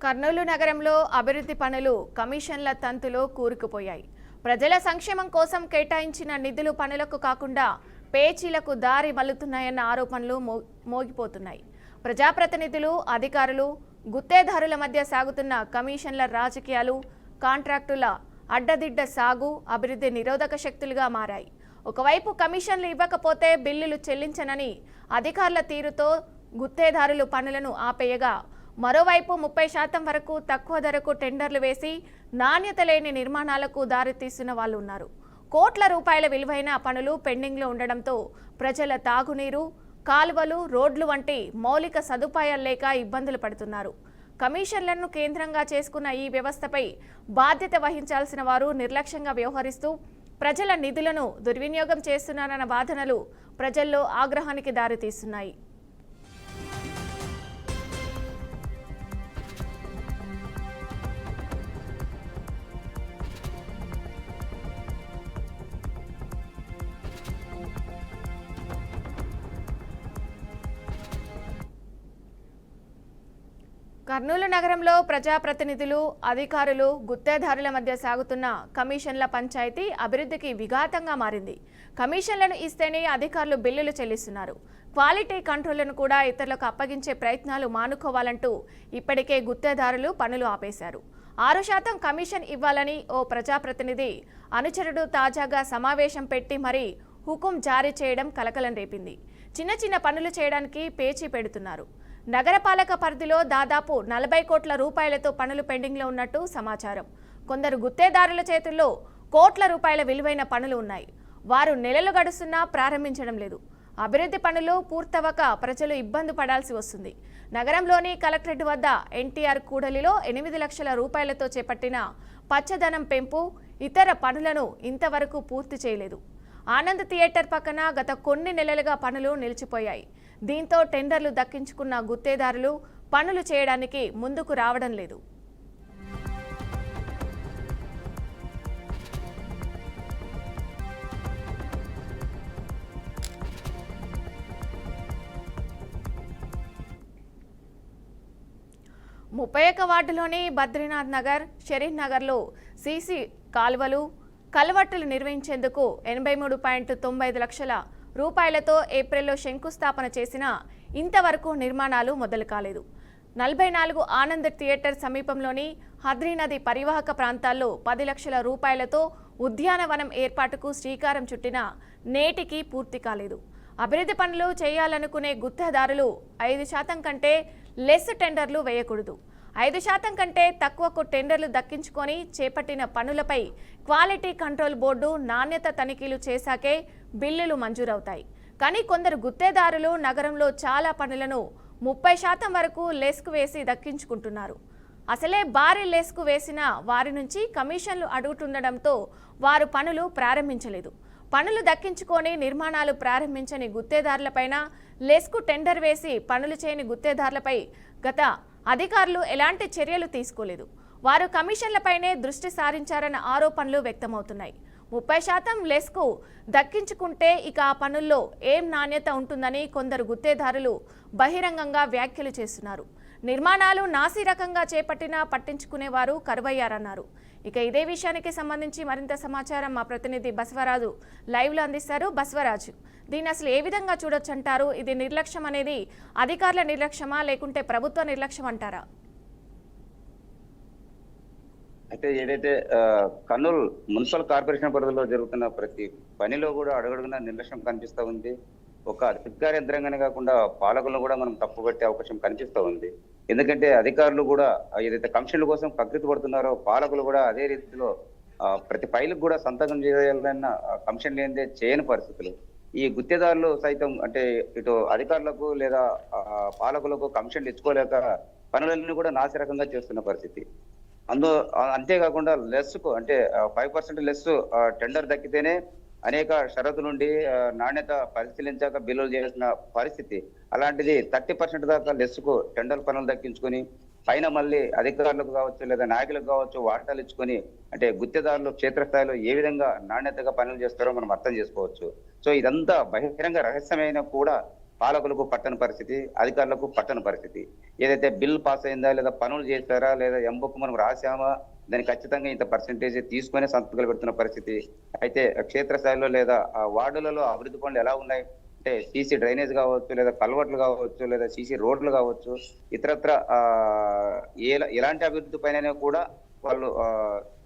కర్నూలు నగరంలో అభివృద్ధి పనులు కమిషన్ల తంతులో కూరుకుపోయాయి. ప్రజల సంక్షేమం కోసం కేటాయించిన నిధులు పనులకు కాకుండా పేచీలకు దారి మళ్లుతున్నాయన్న ఆరోపణలు మోగిపోతున్నాయి. ప్రజాప్రతినిధులు, అధికారులు, గుత్తేదారుల మధ్య సాగుతున్న కమిషన్ల రాజకీయాలు కాంట్రాక్టుల అడ్డదిడ్డ సాగు అభివృద్ధి నిరోధక శక్తులుగా మారాయి. ఒకవైపు కమిషన్లు ఇవ్వకపోతే బిల్లులు చెల్లించనని అధికారుల తీరుతో గుత్తేదారులు పనులను ఆపేయగా, మరోవైపు 30% వరకు తక్కువ ధరకు టెండర్లు వేసి నాణ్యత లేని నిర్మాణాలకు దారితీస్తున్న వాళ్ళు ఉన్నారు. కోట్ల రూపాయల విలువైన పనులు పెండింగ్లో ఉండడంతో ప్రజల తాగునీరు, కాలువలు, రోడ్లు వంటి మౌలిక సదుపాయాలు లేక ఇబ్బందులు పడుతున్నారు. కమిషన్లను కేంద్రంగా చేసుకున్న ఈ వ్యవస్థపై బాధ్యత వహించాల్సిన వారు నిర్లక్ష్యంగా వ్యవహరిస్తూ ప్రజల నిధులను దుర్వినియోగం చేస్తున్నారన్న వాదనలు ప్రజల్లో ఆగ్రహానికి దారితీస్తున్నాయి. కర్నూలు నగరంలో ప్రజాప్రతినిధులు, అధికారులు, గుత్తేదారుల మధ్య సాగుతున్న కమిషన్ల పంచాయతీ అభివృద్ధికి విఘాతంగా మారింది. కమిషన్లను ఇస్తేనే అధికారులు బిల్లులు చెల్లిస్తున్నారు. క్వాలిటీ కంట్రోళ్లను కూడా ఇతరులకు అప్పగించే ప్రయత్నాలు మానుకోవాలంటూ ఇప్పటికే గుత్తేదారులు పనులు ఆపేశారు. 6% కమిషన్ ఇవ్వాలని ఓ ప్రజాప్రతినిధి అనుచరుడు తాజాగా సమావేశం పెట్టి మరీ హుకుం జారీ చేయడం కలకలం రేపింది. చిన్న చిన్న పనులు చేయడానికి పేచీ పెడుతున్నారు. నగరపాలక పరిధిలో దాదాపు 40 కోట్ల రూపాయలతో పనులు పెండింగ్లో ఉన్నట్టు సమాచారం. కొందరు గుత్తేదారుల చేతుల్లో కోట్ల రూపాయల విలువైన పనులు ఉన్నాయి. వారు నెలలు గడుస్తున్నా ప్రారంభించడం లేదు. అభివృద్ధి పనులు పూర్తవక ప్రజలు ఇబ్బంది పడాల్సి వస్తుంది. నగరంలోని కలెక్టరేట్ వద్ద ఎన్టీఆర్ కూడలిలో 8 లక్షల రూపాయలతో చేపట్టిన పచ్చదనం పెంపు, ఇతర పనులను ఇంతవరకు పూర్తి చేయలేదు. ఆనంద్ థియేటర్ పక్కన గత కొన్ని నెలలుగా పనులు నిలిచిపోయాయి. దీంతో టెండర్లు దక్కించుకున్న గుత్తేదారులు పనులు చేయడానికి ముందుకు రావడం లేదు. ముప్పై వార్డులోని బద్రీనాథ్ నగర్, షరీఫ్ నగర్లో సీసీ కాలువలు, కల్వర్టులు నిర్వహించేందుకు 83.95 లక్షల రూపాయలతో ఏప్రిల్లో శంకుస్థాపన చేసినా ఇంతవరకు నిర్మాణాలు మొదలు కాలేదు. 44 ఆనంద్ థియేటర్ సమీపంలోని హద్రీ నది పరివాహక ప్రాంతాల్లో 10 లక్షల రూపాయలతో ఉద్యానవనం ఏర్పాటుకు శ్రీకారం చుట్టినా నేటికి పూర్తి కాలేదు. అభివృద్ధి పనులు చేయాలనుకునే గుత్తేదారులు 5% కంటే లెస్ టెండర్లు వేయకూడదు. 5% కంటే తక్కువకు టెండర్లు దక్కించుకొని చేపట్టిన పనులపై క్వాలిటీ కంట్రోల్ బోర్డు నాణ్యత తనిఖీలు చేశాకే బిల్లులు మంజూరవుతాయి. కానీ కొందరు గుత్తేదారులు నగరంలో చాలా పనులను 30% వరకు లెస్కు వేసి దక్కించుకుంటున్నారు. అసలే భారీ లెస్కు వేసిన వారి నుంచి కమిషన్లు అడుగుతుండడంతో వారు పనులు ప్రారంభించలేదు. పనులు దక్కించుకొని నిర్మాణాలు ప్రారంభించని గుత్తేదారులపైన లెస్కు టెండర్ వేసి పనులు చేయని గుత్తేదారులపై గత అధికారులు ఎలాంటి చర్యలు తీసుకోలేదు. వారు కమిషన్లపైనే దృష్టి సారించారన్న ఆరోపణలు వ్యక్తమవుతున్నాయి. 30% లెస్కు దక్కించుకుంటే ఇక ఆ పనుల్లో ఏం నాణ్యత ఉంటుందని కొందరు గుత్తేదారులు బహిరంగంగా వ్యాఖ్యలు చేస్తున్నారు. నిర్మాణాలు నాసి రకంగా చేపట్టినా పట్టించుకునేవారు కరువయ్యారన్నారు. ఇక ఇదే విషయానికి సంబంధించి మరింత సమాచారం మా ప్రతినిధి బసవరాజు లైవ్లో అందిస్తారు. బసవరాజు, దీన్ని అసలు ఏ విధంగా చూడొచ్చు అంటారు? ఇది నిర్లక్ష్యం అనేది అధికారుల నిర్లక్ష్యమా లేకుంటే ప్రభుత్వ నిర్లక్ష్యం అంటారా? అయితే ఏదైతే కర్నూలు మున్సిపల్ కార్పొరేషన్ పరిధిలో జరుగుతున్న ప్రతి పనిలో కూడా అడుగడుగున నిర్లక్ష్యం కనిపిస్తూ ఉంది. ఒక అధికార యంత్రాంగానే కాకుండా పాలకులను కూడా మనం తప్పుపట్టే అవకాశం కనిపిస్తూ ఉంది. ఎందుకంటే అధికారులు కూడా ఏదైతే కమిషన్ల కోసం కకృతి పడుతున్నారో పాలకులు కూడా అదే రీతిలో ప్రతి ఫైలుకు కూడా సంతకం చేయాలన్న కమిషన్ లేనిదే చేయని పరిస్థితులు. ఈ గుత్తేదారులు సైతం అంటే ఇటు అధికారులకు లేదా పాలకులకు కమిషన్లు ఇచ్చుకోలేక పనులన్నీ కూడా నాసిరకంగా చేస్తున్న పరిస్థితి. అంతేకాకుండా లెస్కు అంటే 5% లెస్ టెండర్ దక్కితేనే అనేక షరతుల నుండి నాణ్యత పరిశీలించాక బిల్లులు చేసిన పరిస్థితి. అలాంటిది 30% దాకా లెస్కు టెండర్ పనులు దక్కించుకొని పైన మళ్ళీ అధికారులకు కావచ్చు లేదా నాయకులకు కావచ్చు వాటాలు ఇచ్చుకొని అంటే గుత్తేదారులు క్షేత్రస్థాయిలో ఏ విధంగా నాణ్యతగా పనులు చేస్తారో మనం అర్థం చేసుకోవచ్చు. సో ఇదంతా బహిరంగ రహస్యమైన కూడా పాలకులకు పట్టని పరిస్థితి, అధికారులకు పట్టని పరిస్థితి. ఏదైతే బిల్ పాస్ అయిందా, లేదా పనులు చేశారా, లేదా ఎంబుక్ మనం రాసామా, దానికి ఖచ్చితంగా ఇంత పర్సెంటేజ్ తీసుకొని సంతకాలు పెడుతున్న పరిస్థితి. అయితే క్షేత్రస్థాయిలో లేదా ఆ వార్డులలో అభివృద్ధి పనులు ఎలా ఉన్నాయి అంటే సీసీ డ్రైనేజ్ కావచ్చు, లేదా కల్వర్ట్లు కావచ్చు, లేదా సీసీ రోడ్లు కావచ్చు, ఇతరత్ర ఎలాంటి అభివృద్ధి పైన కూడా వాళ్ళు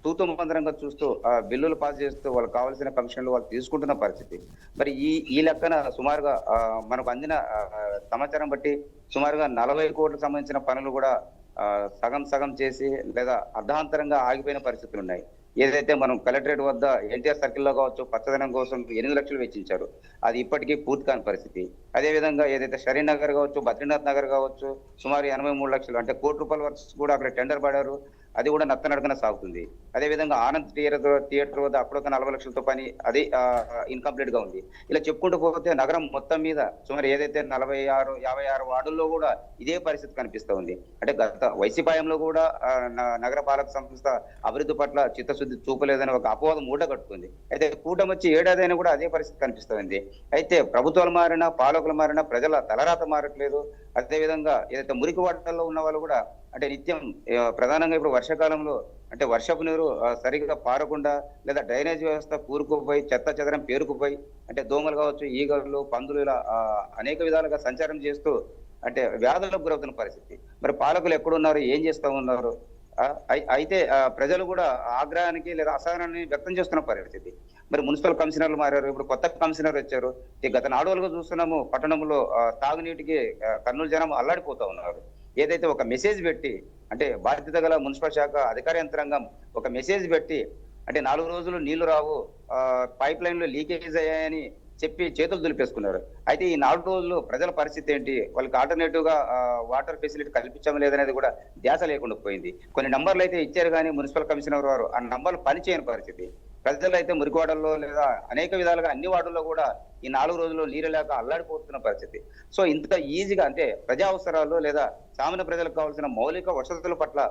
తూతు మంత్రంగా చూస్తూ బిల్లులు పాస్ చేస్తూ వాళ్ళకి కావాల్సిన కమిషన్లు వాళ్ళు తీసుకుంటున్న పరిస్థితి. మరి ఈ లెక్కన సుమారుగా మనకు అందిన సమాచారం బట్టి సుమారుగా 40 కోట్లకు సంబంధించిన పనులు కూడా సగం సగం చేసి లేదా అర్ధాంతరంగా ఆగిపోయిన పరిస్థితులు ఉన్నాయి. ఏదైతే మనం కలెక్టరేట్ వద్ద ఎన్టీఆర్ సర్కిల్లో కావచ్చు పచ్చదనం కోసం 8 లక్షలు వెచ్చించారు, అది ఇప్పటికీ పూర్తి కాని పరిస్థితి. అదేవిధంగా ఏదైతే షరీన్ నగర్ కావచ్చు, బద్రీనాథ్ నగర్ కావచ్చు, సుమారు 83 లక్షలు అంటే ₹1 వర్క్స్ కూడా అక్కడ టెండర్ పడారు, అది కూడా నత్తనడకన సాగుతుంది. అదేవిధంగా ఆనంద్ థియేటర్ వద్ద అప్పుడు 40 లక్షలతో పని, అది ఇన్కంప్లీట్ గా ఉంది. ఇలా చెప్పుకుంటూ పోతే నగరం మొత్తం మీద సుమారు ఏదైతే 56 వార్డుల్లో కూడా ఇదే పరిస్థితి కనిపిస్తూ ఉంది. అంటే గత వైసీపీలో కూడా నగర పాలక సంస్థ అభివృద్ధి పట్ల చిత్తశుద్ధి చూపలేదని ఒక అపవాదం మూట కట్టుకుంది. అయితే కూటమి వచ్చి ఏడాదైనా కూడా అదే పరిస్థితి కనిపిస్తుంది. అయితే ప్రభుత్వాలు మారినా, పాలకులు మారినా ప్రజల తలరాత మారట్లేదు. అదేవిధంగా ఏదైతే మురికి వాడల్లో ఉన్న వాళ్ళు కూడా అంటే నిత్యం ప్రధానంగా ఇప్పుడు వర్షాకాలంలో అంటే వర్షపు నీరు సరిగ్గా పారకుండా, లేదా డ్రైనేజ్ వ్యవస్థ కూరుకుపోయి చెత్త చెదరం పేరుకుపోయి అంటే దోమలు కావచ్చు, ఈగలు, పందులు ఇలా అనేక విధాలుగా సంచారం చేస్తూ అంటే వ్యాధులకు గురవుతున్న పరిస్థితి. మరి పాలకులు ఎక్కడున్నారు, ఏం చేస్తూ ఉన్నారు? అయితే ప్రజలు కూడా ఆగ్రహానికి లేదా అసహనాన్ని వ్యక్తం చేస్తున్న పరిస్థితి. మరి మున్సిపల్ కమిషనర్లు మారారు, ఇప్పుడు కొత్త కమిషనర్ వచ్చారు. గత 4 రోజులుగా చూస్తున్నాము పట్టణంలో తాగునీటికి కర్నూలు జనం అల్లాడిపోతా ఉన్నారు. ఏదైతే ఒక మెసేజ్ పెట్టి అంటే బాధ్యత గల మున్సిపల్ శాఖ అధికార యంత్రాంగం ఒక మెసేజ్ పెట్టి అంటే 4 రోజులు నీళ్లు రావు, పైప్ లైన్లు లీకేజ్ అయ్యాయని చెప్పి చేతులు దులిపేసుకున్నారు. అయితే ఈ 4 రోజులు ప్రజల పరిస్థితి ఏంటి, వాళ్ళకి ఆల్టర్నేటివ్ గా వాటర్ ఫెసిలిటీ కల్పించడం లేదనేది కూడా ధ్యాస లేకుండా పోయింది. కొన్ని నంబర్లు అయితే ఇచ్చారు కానీ మున్సిపల్ కమిషనర్ వారు ఆ నంబర్లు పనిచేయని పరిస్థితి. ప్రజలు అయితే మురికివాడల్లో లేదా అనేక విధాలుగా అన్ని వార్డుల్లో కూడా ఈ 4 రోజుల్లో నీరు లేక అల్లాడిపోతున్న పరిస్థితి. సో ఇంత ఈజీగా అంటే ప్రజా అవసరాలు లేదా సామాన్య ప్రజలకు కావాల్సిన మౌలిక వసతుల పట్ల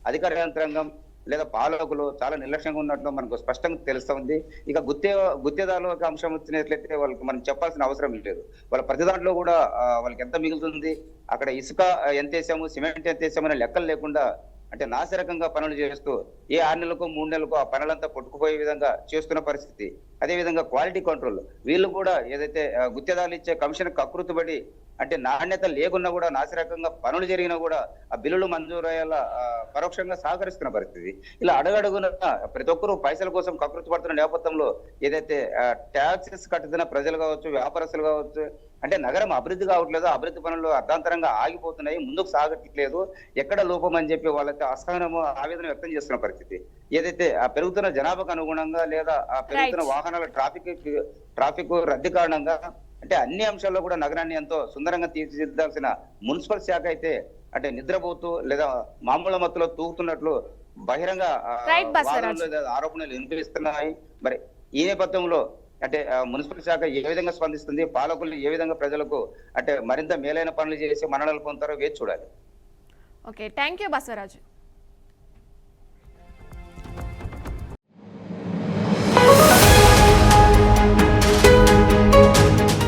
అధికార యంత్రాంగం లేదా పాలకులు చాలా నిర్లక్ష్యంగా ఉన్నట్లు మనకు స్పష్టంగా తెలుస్తా ఉంది. ఇక గుత్తేదారుల అంశం వచ్చినట్లయితే వాళ్ళకి మనం చెప్పాల్సిన అవసరం లేదు. వాళ్ళ ప్రతి దాంట్లో కూడా వాళ్ళకి ఎంత మిగులుతుంది, అక్కడ ఇసుక ఎంత వేసాము, సిమెంట్ ఎంత వేసాము అనే లెక్కలు లేకుండా అంటే నాసిరకంగా పనులు చేస్తూ 6 నెలలకు 3 నెలలకు ఆ పనులంతా కొట్టుకుపోయే విధంగా చేస్తున్న పరిస్థితి. అదేవిధంగా క్వాలిటీ కంట్రోల్ వీళ్ళు కూడా ఏదైతే గుత్తేదారులు ఇచ్చే కమిషన్ కకృతిపడి అంటే నాణ్యత లేకున్నా కూడా నాసిరకంగా పనులు జరిగినా కూడా ఆ బిల్లులు మంజూరయ్యేలా పరోక్షంగా సహకరిస్తున్న పరిస్థితి. ఇలా అడగడుగున ప్రతి ఒక్కరూ పైసల కోసం కకృతి పడుతున్న నేపథ్యంలో ఏదైతే ట్యాక్సెస్ కట్టుతున్న ప్రజలు కావచ్చు, వ్యాపారస్తులు కావచ్చు, అంటే నగరం అభివృద్ధి కావట్లేదు, అభివృద్ధి పనులు అర్ధాంతరంగా ఆగిపోతున్నాయి, ముందుకు సాగట్లేదు, ఎక్కడ లోపం అని చెప్పి వాళ్ళైతే అసహనము, ఆవేదన వ్యక్తం చేస్తున్న పరిస్థితి. ఏదైతే ఆ పెరుగుతున్న జనాభాకు అనుగుణంగా లేదా ఆ పెరుగుతున్న వాహనాల ట్రాఫిక్ రద్దీ కారణంగా అంటే అన్ని అంశాల్లో కూడా నగరాన్ని ఎంతో సుందరంగా తీర్చిదిద్దాల్సిన మున్సిపల్ శాఖ అయితే అంటే నిద్రపోతూ లేదా మామూలు మత్తులో తూగుతున్నట్లు బహిరంగ ఆరోపణలు వినిపిస్తున్నాయి. మరి ఈ నేపథ్యంలో అంటే మున్సిపల్ శాఖ ఏ విధంగా స్పందిస్తుంది, పాలకులు ఏ విధంగా ప్రజలకు అంటే మరింత మేలైన పనులు చేసి మన్ననలు పొందుతారో వేచి చూడాలి. Okay, thank you Basavaraju.